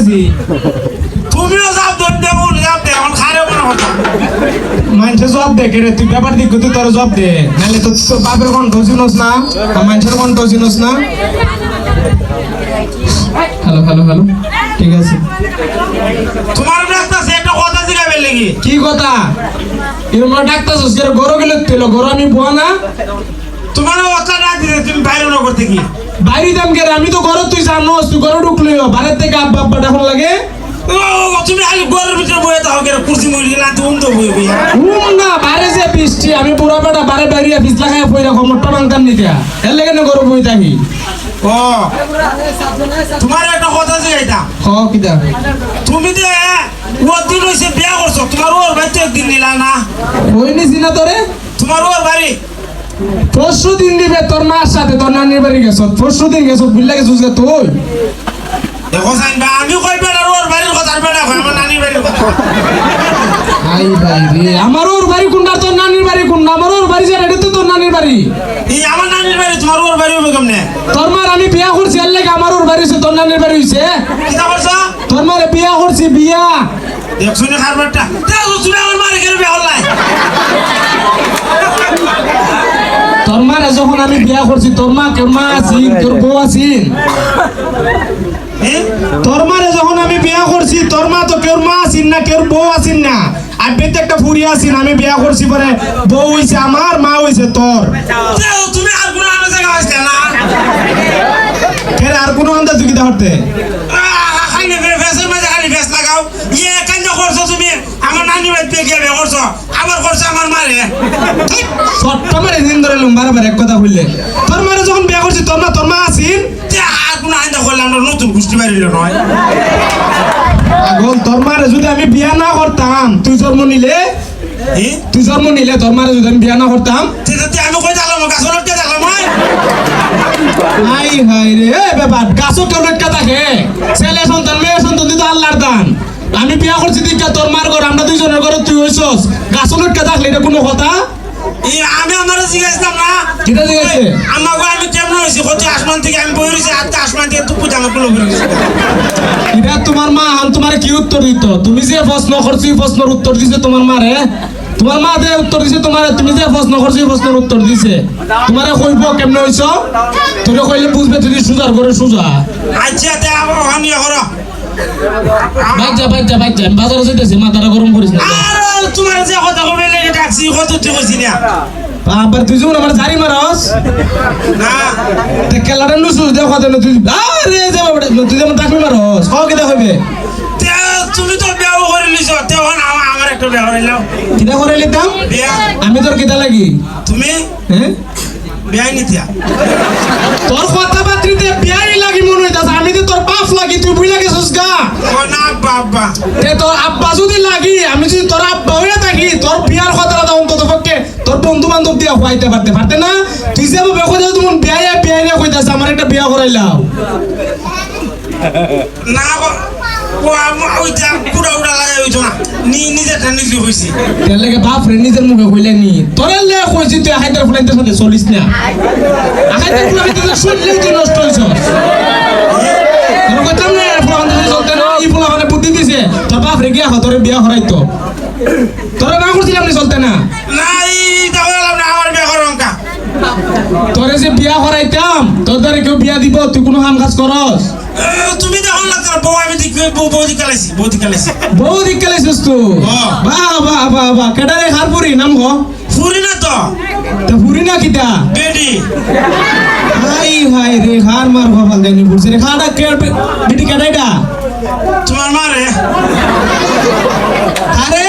কইতাছি তুমিও যাব দে বল যাব দে এখন খারে মনে হতো মানুষে জব দে কে রে তুই ব্যাপার দিক তুই তোর জব দে নালে তো তোর বাপের কোন ঢোজিনস না আর মানুষের কোন ঢোজিনস না হ্যালো হ্যালো হ্যালো ঠিক আছে তোমার ডাক্তার একটা কথা জিগাবে লাগি কি কথা এরম ডাক্তার সসের গরো গেলে তেল গরো আমি বুয়া না তোমার কথা না দিলে তুমি বাইরে না করতে কি বাইরে দাম কে রে আমি তো গরো তুই জানোস তুই গরো ঢুকলিও বাইরে থেকে আব্বা আব্বা ডাকন লাগে তুমি আগে ঘরের ভিতরে বয়ে থাকো কেন কুর্সি মুড়ি না তুমি তো বই বই না বাইরে যে বৃষ্টি আমি পুরো বেটা বাইরে বাইরে বিছ লাগায় পয়রা মোটা বাংতাম নি দিয়া এর লাগে না গরো বই থাকি ও তোমার একটা কথা জিগাইতা হ কিদা তুমি যে ও দিন হইছে বিয়া করছো তোমার ওর বাড়িতে একদিন নিলা না ওই নিছি না তোরে তোমার ওর বাড়ি পরশু দিন দিবে তোর মার সাথে তোর নানির বাড়ি গেছ পরশু দিন গেছ বুঝলা গেছিস যে তুই দেখো সাইন বা আমি কই বেড়া ওর বাড়ির কথা আর বেড়া কই আমার নানির বাড়ির কথা আই ভাই রে আমার ওর বাড়ি কোনটা তোর নানির বাড়ি কোনটা আমার ওর বাড়ি যেটা এটা তো তোর নানির বাড়ি এই আমার নানির বাড়ি তোমার ওর বাড়ি হবে কেমনে তোর মার আমি বিয়া করছি এর লাগে আমার ওর বাড়ি হইছে তোর নানির বাড়ি হইছে কিটা করছো তোর মারে বিয়া করছি বিয়া দেখছো না খারবারটা দেখো তুমি আমার মারে কেন বিয়া হলাই তোর মারে যখন আমি বিয়া করছি তোর মা কেউ মা আছিন তোর বউ আছিন তোর মারে যখন আমি বিয়া করছি তোর মা তো কেউ মা আছিন না কেউ বউ আছিন না আর বেতে একটা ফুরি আছিন আমি বিয়া করছি পরে বউ হইছে আমার মা হইছে তোর তুমি আর কোনো আনা জায়গা আসতে না ফের আর কোনো আন্দাজ কি ধরতে খালি ফেসের মাঝে খালি ফেস লাগাও ইয়ে কাঞ্জ করছো তুমি আমার নানি বাড়িতে গিয়ে বিয়ে করছো আবার করছো আমার মারে সট্টা মারে দিন ধরে লুম বারবার এক কথা বললে তোর মারে যখন বিয়া করছি তোর মা আছিন আর কোনো আইন্দা করলে আমরা নতুন গোষ্ঠী বাড়িল নয় আগল তোর মারে যদি আমি বিয়া না করতাম তুই জন্ম নিলে তোর মারে যদি আমি বিয়া না করতাম আমি কই জানলাম গাছ লটকে জানলাম হাই হাই রে এ ব্যাপার গাছও কেউ লটকা থাকে ছেলে সন্তান মেয়ে সন্তান দিতে আল্লাহর দান আমি বিয়া করছি দীক্ষা তোর মার ঘর আমরা দুইজনের ঘরে তুই হইছস গাছও লটকা থাকলে এটা কোনো কথা আমি আমার জিজ্ঞাসলাম না কিটা জিজ্ঞাসে আমাকে আমি কেমন হয়েছি কত আসমান থেকে আমি বই রয়েছি আজকে আসমান থেকে তুই জামা গুলো বেরিয়েছি এটা তোমার মা আম তোমার কি উত্তর দিত তুমি যে প্রশ্ন করছি প্রশ্নের উত্তর দিছে তোমার মারে তোমার মা যে উত্তর দিছে তোমার তুমি যে প্রশ্ন করছি প্রশ্নের উত্তর দিছে তোমারে কইব কেমনে হইছ তোরে কইলে বুঝবে তুই সুজার করে সুজা আচ্ছা তে আমি করো বাচ্চা বাজারে যাইতেছি মাথাটা গরম করিস না আর তোমার যে কথা কবে লেগে ডাকছি কত তুই কইছি না আবার তুই যখন আমার জারি মারস না তে কেলাটা নুসু দেখো দেন তুই আরে যাব তুই যেমন টাকলি মারস ও কি দেখাবে তে তুমি তো বিয়া করে লিছো তে আমার একটা বিয়া হইলো কিটা করে লিতাম বিয়া আমি তোর কিটা লাগি তুমি হ্যাঁ বিয়াই নিতিয়া তোর কথা বাত্রিতে বিয়াই লাগি মনে হইতাছে আমি তো তোর বাপ লাগি তুই বুঝলা গেছিস গা ও না বাবা তে তোর আব্বা যদি লাগি আমি যদি তোর আব্বা হইয়া থাকি তোর বিয়ার কথাটা অন্তত পক্ষে তোর বন্ধু বান্ধব দিয়া হইতে পারতে না তুই যে বেকো যাও তুমি বিয়া কইতাছ আমার একটা বিয়া করাইলাও না ও ওইটা পুরা উড়া লাগাই হইতো না নিজেরটা নিজে হইছি তেল লাগে বাপ রে নিজের মুখে কইলে নি তোর লে কইছি তুই হাইদার ফুলাইতে সাথে চলিস না হাইদার ফুলাইতে শুনলেই তুই নষ্ট হইছস তোর কইতাম না ফুলাইতে চলতে না এই ফুলাইতে বুদ্ধি দিছে তোর বাপ রে গিয়া তোরে বিয়া করাইতো তোরে না করছিলাম নি চলতে না না এইটা হইলাম না আমার বিয়া করো অঙ্কা তোরে যে বিয়া করাইতাম তোর দ্বারা কেউ বিয়া দিব তুই কোনো কাম কাজ করস তুমি দেখো না তোর বউ আমি বউ দিকালাইছি বউ দিকালাইছিস তুই বাহ কেডারে খারপুরি নাম গো ফুরি না তো ফুরি না কিটা বেডি হাই রে খার মার বাবা জানি বুঝছে রে খাটা কে বেটি কেডাইডা তোমার মারে আরে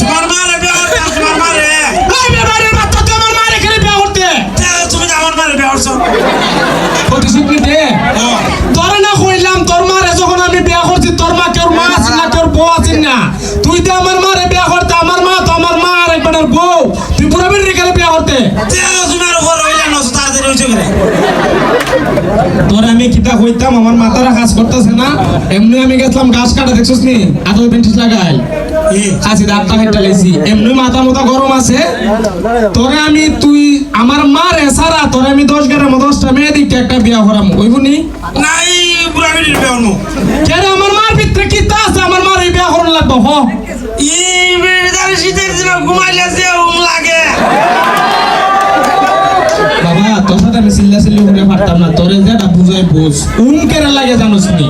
তোমার মারে বিয়া করতে তোমার মারে এই বেবারে বাচ্চা তোমার মারে খেলে বিয়া করতে তুমি আমার মারে বিয়া করছো প্রতিশোধ নিতে তোরে না কইলাম তোর মারে যখন আমি বিয়া করছি তোর মা কেউ মা আছিস না তোর বউ আছিস না তুই তো আমার মারে বিয়া করতে আমার মা তো আমার মা আর একবার বউ তুই পুরো বেটি খেলে বিয়া করতে তুমি আর ঘর হইলে না তাড়াতাড়ি হইছো করে তোর আমি কিতা কইতাম আমার মাথাটা কাজ করতেছে না এমনি আমি গেছিলাম ঘাস কাটা দেখছস নি আদর বেন্টিস লাগাই খাসি দাঁতটা কেটে লাইছি এমনি মাথা মতো গরম আছে তোরে আমি তুই আমার মার এসারা তোরে আমি 10 গ্রাম 10টা মেয়ে দিকে একটা বিয়া করাম কইবনি নাই বুড়া বেটির বিয়া হলো কেন আমার মার লাগবো হ এই বেড়াদার শীতের দিন ঘুমাইলে যে লাগে বাবা তোর সাথে আমি চিল্লা করে পারতাম না তোরে যেটা বুঝাই বুঝ কেরা লাগে জানোস নি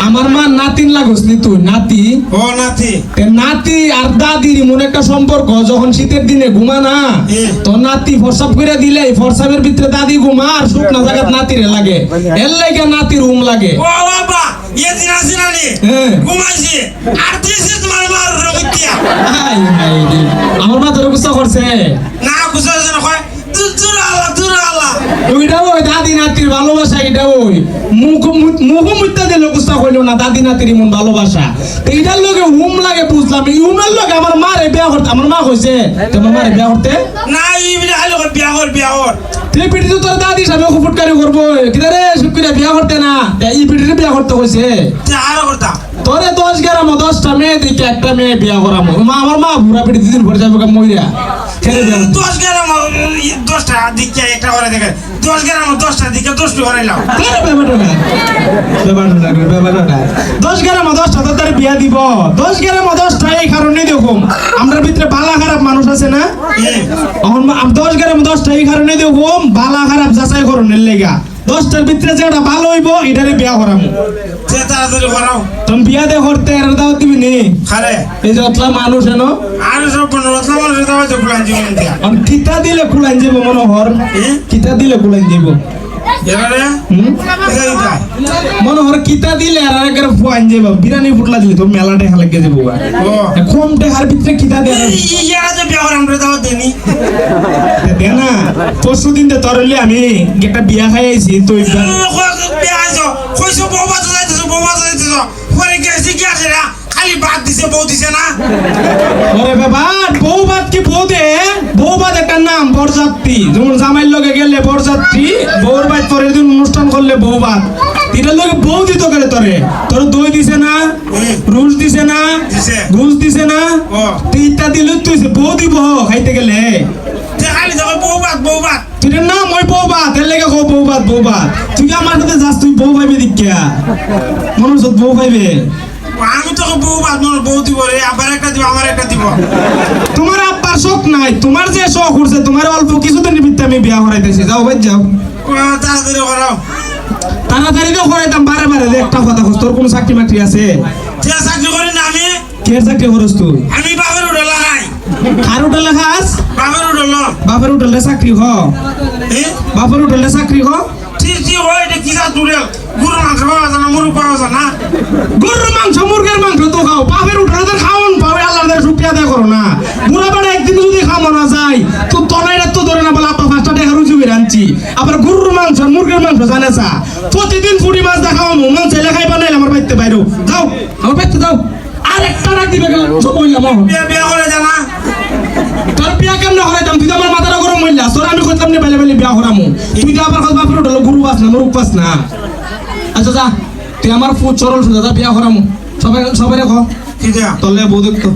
আমার মা নাতিন লাগোস নি তুই নাতি ও নাতি নাতি আর দাদির মনে একটা সম্পর্ক যখন শীতের দিনে ঘুমা না তোর নাতি ফরসাপ করে দিলে ফরসাপের ভিতরে দাদি ঘুমা আর শুকনা জায়গা নাতিরে লাগে এর লাগে নাতির লাগে ও বাবা ইয়ে দিন আসি না নি ঘুমাইছি আর দিছি তোমার মার রোগ দিয়া আমার মা তোর গুসা করছে না গুছা যেন কয় দূর আল্লাহ ওইটাও ওই দাদি নাতির ভালোবাসা এটা ওই মুখ মুখে দিলে গুসা হইল না দাদি নাতির এমন ভালোবাসা এইটার লগে লাগে বুঝলাম এই লগে আমার মারে বিয়া করতে আমার মা কইছে তোমার মারে বিয়া করতে না এই বিয়া কর তুই পিঠি তো তোর দাদি সামনে ফুটকারি করবো কিদারে শুক্রিয়া বিয়া করতে না এই পিঠিতে বিয়া করতে কইছে আরো করতাম তোরে 10 গ্রাম 10টা মেয়ে দিকে একটা মেয়ে বিয়া করামো আমার মা বুড়া পিঠি দিন পরে যাবে মইরা ছেড়ে দেন 10 গ্রাম 10টা দিকে একটা করে দেখে 10 গ্রাম 10টা দিকে 10টা করাইলাম আরে ব্যাপারটা না 10 গ্রাম 10টা তো তার বিয়া দিব 10 গ্রাম 10টা এই কারণে দেখুম আমরা ভিতরে বালা খারাপ মানুষ আছে না এখন 10 গ্রাম 10টা এই কারণে দেখুম বালা খারাপ যাচাই করনের লেগা 10টার ভিতরে যেটা ভালো হইব এটারে বিয়া করামু তাড়াতাড়ি করাও তুমি বিয়া দে করতে আর দাও দিবি নি খারে এই যে অতলা মানুষ এনো আর সব রত্না মানুষ দাও তো প্ল্যান জীবন দিয়া আর কিতা দিলে কুলাইন যাব মনোহর কিতা দিলে কুলাইন যাব এবারে মনোহর কিতা দিলে আর একবার ফুয়াইন যাব বিরানি ফুটলা দিলে তো মেলাটা হালকে যাব ও কম টাকার ভিতরে কিতা দে ইয়ারা যে বিয়া করে আমরা দাও দেনি দে না পরশুদিন তো তরলে আমি একটা বিয়া খাই আইছি তো বিয়া আইছো কইছো বৌবা যাইতেছো পরে গেছি কি আছে না খালি বাদ দিছে বউ দিছে না ওরে বাবা বউবাদ কি বউ দে বউবাদ একটা নাম বরযাত্রী যেমন জামাইর লগে গেলে বরযাত্রী বউর বাদ পরের দিন অনুষ্ঠান করলে বউবাদ এটার লগে বউ দিত গেলে তোর দই দিছে না রুশ দিছে না ঘুষ দিছে না তিনটা দিলে তুই বউ দিব খাইতে গেলে খালি দেখো বৌবাদ তুই নাম ওই বউবাদ এর লেগে বউবাদ তুই আমার সাথে যাস তুই বউ পাইবে দীক্ষা মনে হচ্ছে বউ পাইবে আমি তো বৌবাদ বউ দিব রে আবার একটা দিব আমার একটা দিব তোমার আব্বার শখ নাই তোমার যে শখ উঠছে তোমার অল্প কিছুদিনের ভিতরে আমি বিয়া করাইতেছি যাও ভাই যাও তাড়াতাড়ি করাও তাড়াতাড়ি তো করাইতাম বারে একটা কথা কস তোর কোনো চাকরি মাকরি আছে চাকরি করি না আমি কে চাকরি করস তুই আমি বাপের উঠলা নাই কার উঠলে খাস বাপের উঠলে চাকরি হ বাপের উঠলে চাকরি হ ঠিক হয় এটা কি দূরে গরুর মাংস পাওয়া যায় না মুরগ পাওয়া যায় না গরুর মাংস মুরগের মাংস তো খাও বাপের উঠলে তো খাওন পাবে আল্লাহ শুক্রিয়া আদায় করো না বুড়া বেড়া একদিন যদি খাওয়া না যায় তো তলাইরা তো ধরে না বলে আব্বা 5টা টাকা রুজি করে আনছি আবার গরুর মাংস মুরগের মাংস জানে চা প্রতিদিন পুরি মাছ দেখাও মন চাইলে খাইবা নাই আমার বাড়িতে বাইরে যাও আমার বাড়িতে যাও আর একটা রাখ দিবে সব বললাম বিয়া করে জানা তোর বিয়া কেমনে হরাইতাম তুই তো আমার মাথাটা গরম হইলা তোর আমি কইতাম নে বেলে বিয়া হরামু তুই তো আবার বাপের উঠলো গুরু পাস না মুরুক পাস না আচ্ছা যা তুই আমার ফুট চরল সুদা যা বিয়া হরামু সবাই রেখো কি দিয়া তলে বউ দেখতো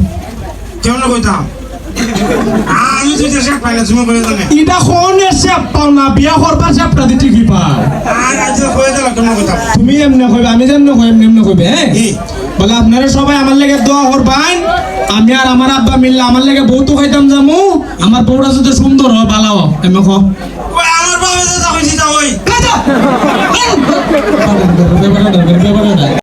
কেমন কইতাম আমি তুই যে শেখ পাইলা তুমি কই জানে এটা কোনে শেপ পাও না বিয়া করবার শেপটা দিতে কি পা আর আজ কই দিলা কেমন কইতাম তুমি এমনে কইবে আমি যেমনে কই এমনে কইবে হ্যাঁ বলে আপনারা সবাই আমার লাগে দোয়া করবেন আমি আর আমার আব্বা মিললে আমার লাগে বউ তো খাইতাম যামু আমার বউটা যদি সুন্দর হয় ভালো এমন কো ওই আমার বাবা দাদা কইছি তা ওই